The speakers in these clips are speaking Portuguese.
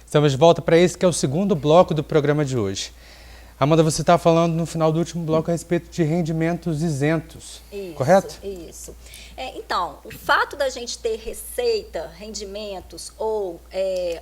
Estamos de volta para esse que é o segundo bloco do programa de hoje. Amanda, você estava falando no final do último bloco a respeito de rendimentos isentos, correto? Isso. Então, o fato da gente ter receita, rendimentos ou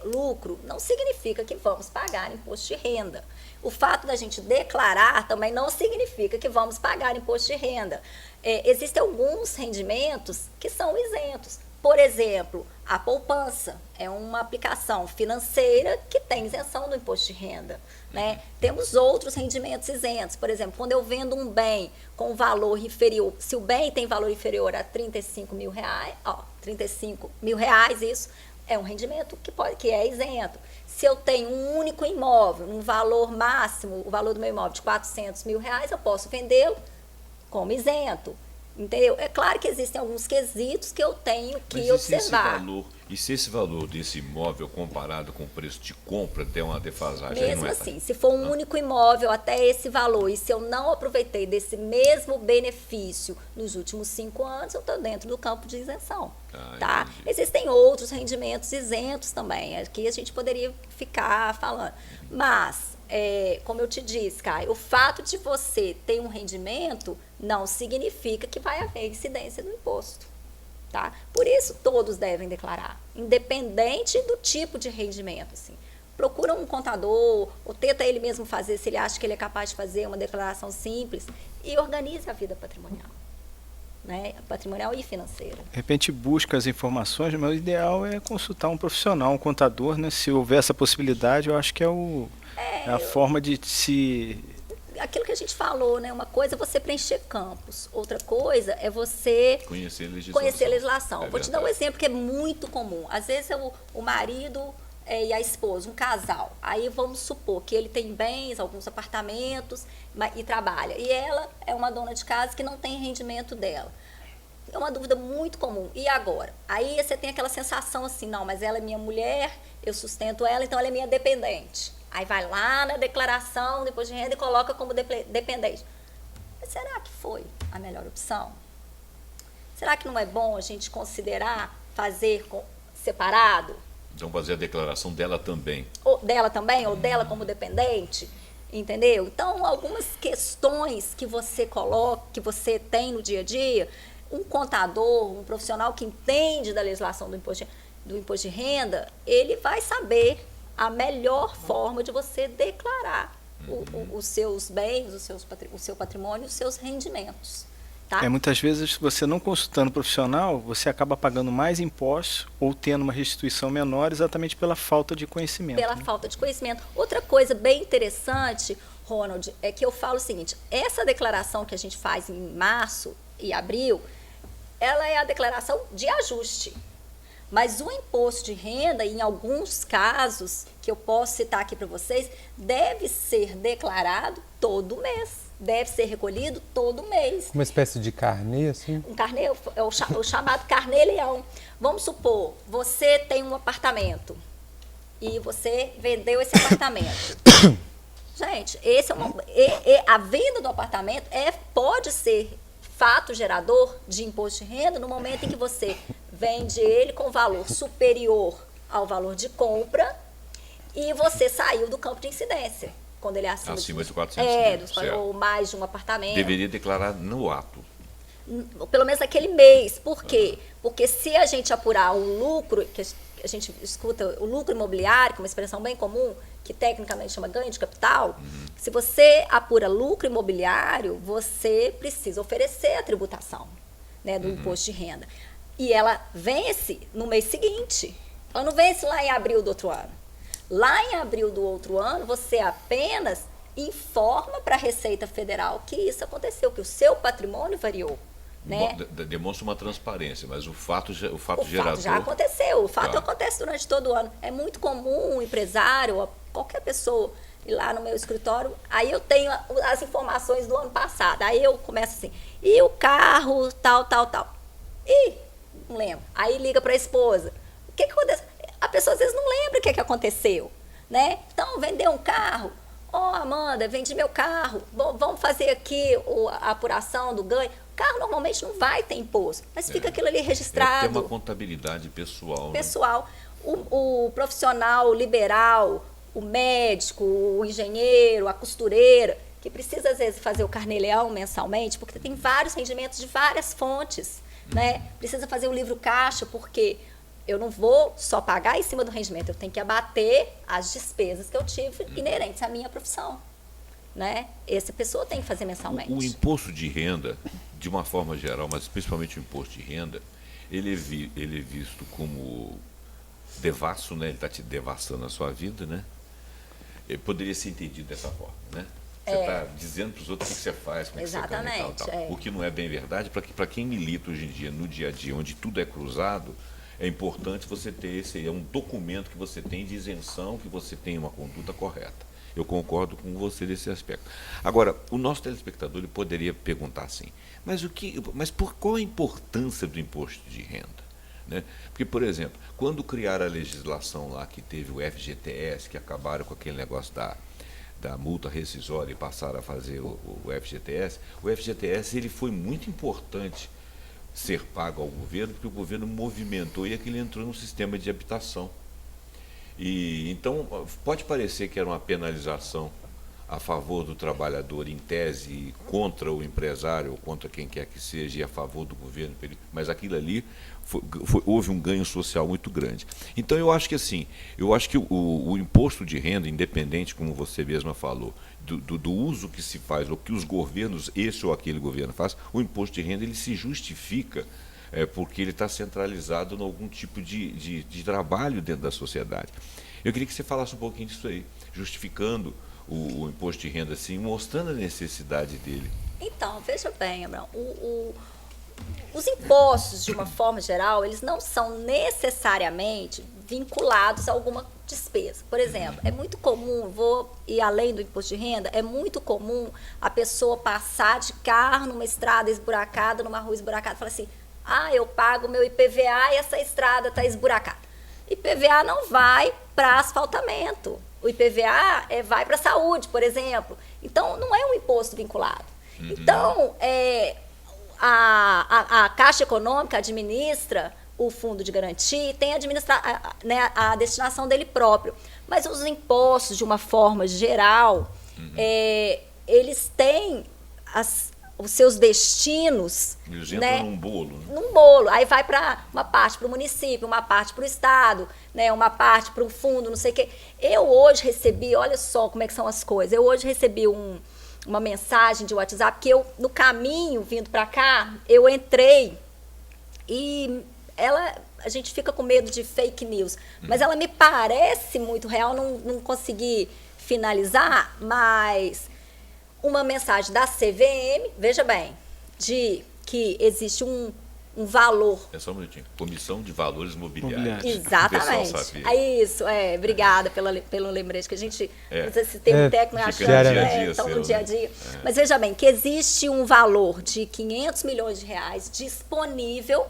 lucro não significa que vamos pagar imposto de renda. O fato da gente declarar também não significa que vamos pagar imposto de renda. Existem alguns rendimentos que são isentos. Por exemplo, a poupança é uma aplicação financeira que tem isenção do imposto de renda, né? Temos outros rendimentos isentos. Por exemplo, quando eu vendo um bem com valor inferior, se o bem tem valor inferior a 35 mil reais, 35 mil reais, isso é um rendimento que é isento. Se eu tenho um único imóvel, um valor máximo, o valor do meu imóvel de 400 mil reais, eu posso vendê-lo como isento. Entendeu? É claro que existem alguns quesitos que eu tenho que observar. E se esse valor desse imóvel comparado com o preço de compra der uma defasagem? Mesmo não assim, se for um único imóvel até esse valor e se eu não aproveitei desse mesmo benefício nos últimos 5 anos, eu estou dentro do campo de isenção. Tá? Existem outros rendimentos isentos também. Aqui a gente poderia ficar falando. Mas, como eu te disse, Caio, o fato de você ter um rendimento não significa que vai haver incidência no imposto. Tá? Por isso, todos devem declarar, independente do tipo de rendimento. Assim. Procura um contador, ou tenta ele mesmo fazer, se ele acha que ele é capaz de fazer uma declaração simples, e organize a vida patrimonial. Né? Patrimonial e financeira. De repente busca as informações, mas o ideal é consultar um profissional, um contador, né? Se houver essa possibilidade, eu acho que é a forma de se... Aquilo que a gente falou, né? Uma coisa é você preencher campos, outra coisa é você conhecer a legislação. Vou te dar um exemplo que é muito comum. Às vezes é o marido e a esposa, um casal. Aí vamos supor que ele tem bens, alguns apartamentos e trabalha. E ela é uma dona de casa que não tem rendimento dela. É uma dúvida muito comum. E agora? Aí você tem aquela sensação assim, não, mas ela é minha mulher, eu sustento ela, então ela é minha dependente. Aí vai lá na declaração do imposto de renda e coloca como dependente. Mas será que foi a melhor opção? Será que não é bom a gente considerar fazer separado? Então fazer a declaração dela também. Ou dela também, ou dela como dependente, entendeu? Então, algumas questões que você coloca, que você tem no dia a dia, um contador, um profissional que entende da legislação do imposto de renda, ele vai saber a melhor forma de você declarar os seus bens, o seu patrimônio, os seus rendimentos. Tá? Muitas vezes, você não consultando profissional, você acaba pagando mais impostos ou tendo uma restituição menor exatamente pela falta de conhecimento. Pela falta de conhecimento. Outra coisa bem interessante, Ronald, é que eu falo o seguinte, essa declaração que a gente faz em março e abril, ela é a declaração de ajuste. Mas o imposto de renda, em alguns casos, que eu posso citar aqui para vocês, deve ser declarado todo mês. Deve ser recolhido todo mês. Uma espécie de carnê, assim? Um carnê, é o chamado carnê-leão. Vamos supor, você tem um apartamento e você vendeu esse apartamento. Gente, a venda do apartamento pode ser fato gerador de imposto de renda no momento em que você vende ele com valor superior ao valor de compra e você saiu do campo de incidência. Quando ele é acima de 400 mil, ou mais de um apartamento. Deveria declarar no ato. Pelo menos naquele mês. Por quê? Porque se a gente apurar o lucro, que a gente escuta o lucro imobiliário, que é uma expressão bem comum, que tecnicamente chama ganho de capital, se você apura lucro imobiliário, você precisa oferecer a tributação, né, do imposto de renda. E ela vence no mês seguinte. Ela não vence lá em abril do outro ano. Lá em abril do outro ano, você apenas informa para a Receita Federal que isso aconteceu, que o seu patrimônio variou. Né? Demonstra uma transparência, mas o fato gerador... fato já aconteceu, o fato acontece durante todo o ano. É muito comum um empresário, ou qualquer pessoa, ir lá no meu escritório, aí eu tenho as informações do ano passado, aí eu começo assim, e o carro, tal. Ih, não lembro. Aí liga para a esposa. O que aconteceu? A pessoa às vezes não lembra o que aconteceu, né? Então, vendeu um carro. Amanda, vendi meu carro. Vamos fazer aqui a apuração do ganho. O carro normalmente não vai ter imposto, mas fica aquilo ali registrado. Tem uma contabilidade pessoal. Pessoal. Né? o profissional liberal, o médico, o engenheiro, a costureira, que precisa, às vezes, fazer o carnê-leão mensalmente, porque tem vários rendimentos de várias fontes, né? Precisa fazer o livro caixa, porque eu não vou só pagar em cima do rendimento, eu tenho que abater as despesas que eu tive inerentes à minha profissão, né? Essa pessoa tem que fazer mensalmente. O imposto de renda, de uma forma geral, mas principalmente o imposto de renda, ele é visto como devasso, né? Ele está te devassando a sua vida, né? Ele poderia ser entendido dessa forma, né? Você está dizendo para os outros o que você faz, como é que você ganha e tal. O que não é bem verdade, para quem milita hoje em dia, no dia a dia, onde tudo é cruzado, é importante você ter é um documento que você tem de isenção, que você tem uma conduta correta. Eu concordo com você nesse aspecto. Agora, o nosso telespectador ele poderia perguntar assim, mas qual a importância do imposto de renda? Né? Porque, por exemplo, quando criaram a legislação lá que teve o FGTS, que acabaram com aquele negócio da multa rescisória e passaram a fazer o FGTS ele foi muito importante ser pago ao governo, porque o governo movimentou e aquilo entrou no sistema de habitação. E então pode parecer que era uma penalização a favor do trabalhador em tese contra o empresário ou contra quem quer que seja e a favor do governo, mas aquilo ali houve um ganho social muito grande. Então eu acho que assim, o imposto de renda, independente, como você mesma falou, do uso que se faz, ou que os governos, esse ou aquele governo faz, o imposto de renda ele se justifica porque ele está centralizado em algum tipo de trabalho dentro da sociedade. Eu queria que você falasse um pouquinho disso aí, justificando o imposto de renda, assim, mostrando a necessidade dele. Então, veja bem, Abraão, os impostos, de uma forma geral, eles não são necessariamente vinculados a alguma despesa. Por exemplo, é muito comum, vou ir além do imposto de renda, é muito comum a pessoa passar de carro numa estrada esburacada, numa rua esburacada, e falar assim, eu pago meu IPVA e essa estrada está esburacada. IPVA não vai para asfaltamento. O IPVA vai para a saúde, por exemplo. Então, não é um imposto vinculado. Então, a Caixa Econômica administra o fundo de garantia e tem a destinação dele próprio. Mas os impostos, de uma forma geral, eles têm os seus destinos. Eles entram num bolo. Né? Num bolo. Aí vai para uma parte para o município, uma parte para o estado, né, uma parte para o fundo, não sei o quê. Eu hoje recebi, olha só como é que são as coisas, eu hoje recebi uma mensagem de WhatsApp que eu, no caminho, vindo para cá, eu entrei e a gente fica com medo de fake news, mas ela me parece muito real, não consegui finalizar, mas uma mensagem da CVM, veja bem, de que existe um valor. É só um minutinho. Comissão de Valores Mobiliários. Exatamente. Isso, obrigada pelo lembrete, que a gente, não sei se tem um técnico achando, estão no dia a dia. Mas veja bem, que existe um valor de 500 milhões de reais disponível,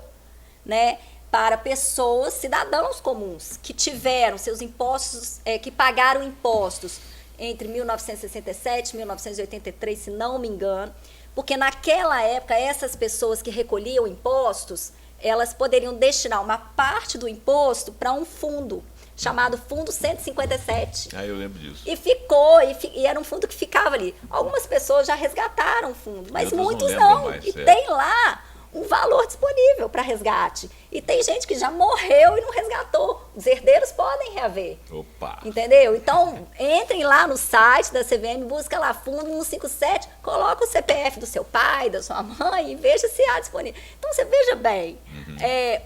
né, para pessoas, cidadãos comuns, que tiveram seus impostos, que pagaram impostos entre 1967 e 1983, se não me engano, porque naquela época essas pessoas que recolhiam impostos, elas poderiam destinar uma parte do imposto para um fundo, chamado Fundo 157. Eu lembro disso. E era um fundo que ficava ali. Algumas pessoas já resgataram o fundo, mas muitos não. E tem lá um valor disponível para resgate. E tem gente que já morreu e não resgatou. Os herdeiros podem reaver. Opa! Entendeu? Então, entrem lá no site da CVM, busca lá Fundo 157, coloca o CPF do seu pai, da sua mãe e veja se há disponível. Então, você veja bem,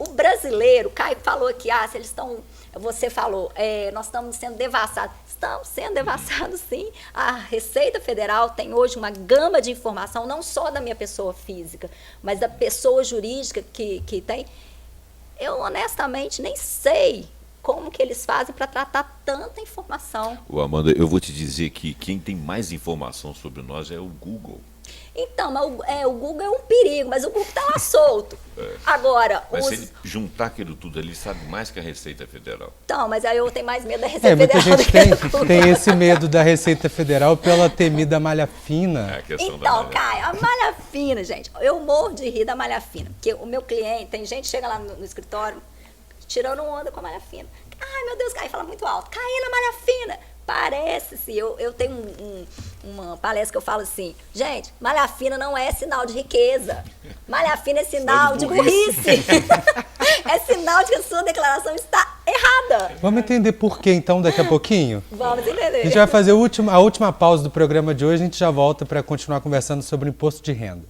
o brasileiro, o Caio falou aqui, se eles estão... Você falou, nós estamos sendo devassados. Estamos sendo devassados, sim. A Receita Federal tem hoje uma gama de informação, não só da minha pessoa física, mas da pessoa jurídica que tem. Eu, honestamente, nem sei como que eles fazem para tratar tanta informação. Amanda, eu vou te dizer que quem tem mais informação sobre nós é o Google. Então, mas o Google é um perigo, mas o Google está lá solto. Agora, mas se ele juntar aquilo tudo ali, sabe mais que a Receita Federal. Então, mas aí eu tenho mais medo da Receita Federal. Muita gente tem esse medo da Receita Federal pela temida malha fina. Então, Caio, a malha fina, gente, eu morro de rir da malha fina, porque o meu cliente, tem gente que chega lá no escritório, tirando onda com a malha fina. Ai, meu Deus, caí, fala muito alto. Caí na malha fina. Parece-se, eu tenho uma palestra que eu falo assim, gente, malha fina não é sinal de riqueza. Malha fina é sinal de burrice. É sinal de que a sua declaração está errada. Vamos entender por quê, então, daqui a pouquinho? Vamos entender. A gente vai fazer a última pausa do programa de hoje, a gente já volta para continuar conversando sobre o imposto de renda.